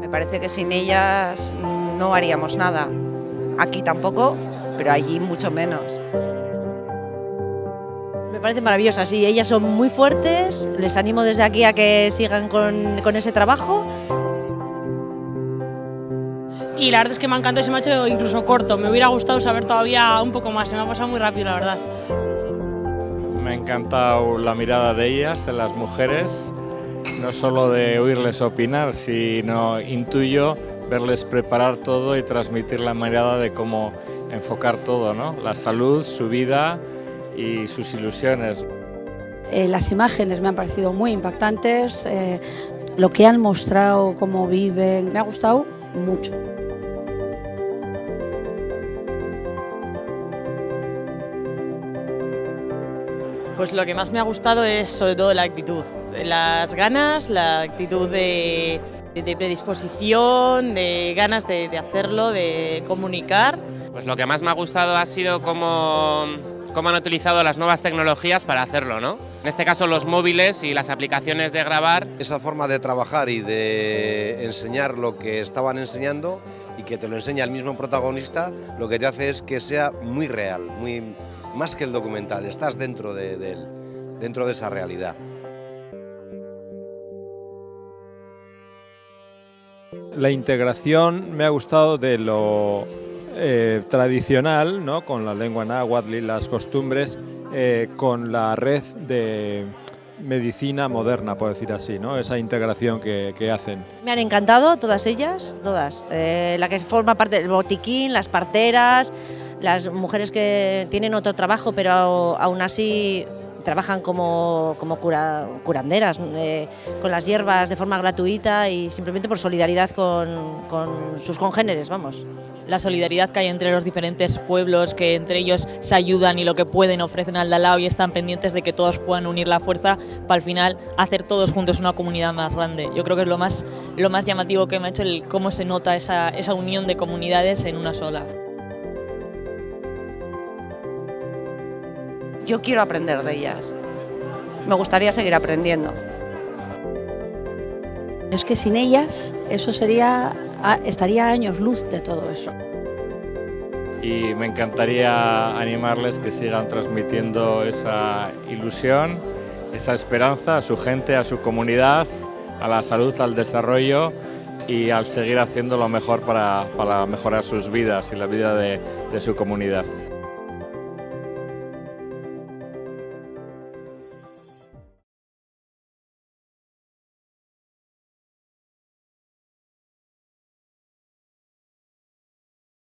Me parece que sin ellas no haríamos nada. Aquí tampoco, pero allí mucho menos. Me parece maravillosa, sí, ellas son muy fuertes, les animo desde aquí a que sigan con ese trabajo. Y la verdad es que me ha encantado, se me ha hecho incluso corto, me hubiera gustado saber todavía un poco más, se me ha pasado muy rápido la verdad. Me ha encantado la mirada de ellas, de las mujeres, no solo de oírles opinar, sino intuyo verles preparar todo y transmitir la mirada de cómo enfocar todo, ¿no? La salud, su vida y sus ilusiones. Las imágenes me han parecido muy impactantes, lo que han mostrado, cómo viven, me ha gustado mucho. Pues lo que más me ha gustado es sobre todo la actitud, las ganas, la actitud de predisposición, de ganas de hacerlo, de comunicar. Pues lo que más me ha gustado ha sido cómo han utilizado las nuevas tecnologías para hacerlo, ¿no? En este caso los móviles y las aplicaciones de grabar. Esa forma de trabajar y de enseñar lo que estaban enseñando y que te lo enseña el mismo protagonista, lo que te hace es que sea muy real, más que el documental, estás dentro de él, dentro de esa realidad. La integración me ha gustado de lo tradicional, ¿no? Con la lengua náhuatl y las costumbres, con la red de medicina moderna, por decir así, ¿no? Esa integración que hacen. Me han encantado todas ellas, todas. La que forma parte del botiquín, las parteras, las mujeres que tienen otro trabajo, pero aún así trabajan como curanderas, con las hierbas de forma gratuita y simplemente por solidaridad con sus congéneres, vamos. La solidaridad que hay entre los diferentes pueblos, que entre ellos se ayudan y lo que pueden ofrecen al de al lado y están pendientes de que todos puedan unir la fuerza para al final hacer todos juntos una comunidad más grande. Yo creo que es lo más llamativo que me ha hecho cómo se nota esa unión de comunidades en una sola. Yo quiero aprender de ellas. Me gustaría seguir aprendiendo. Es que sin ellas eso estaría a años luz de todo eso. Y me encantaría animarles que sigan transmitiendo esa ilusión, esa esperanza a su gente, a su comunidad, a la salud, al desarrollo y al seguir haciendo lo mejor para mejorar sus vidas y la vida de su comunidad.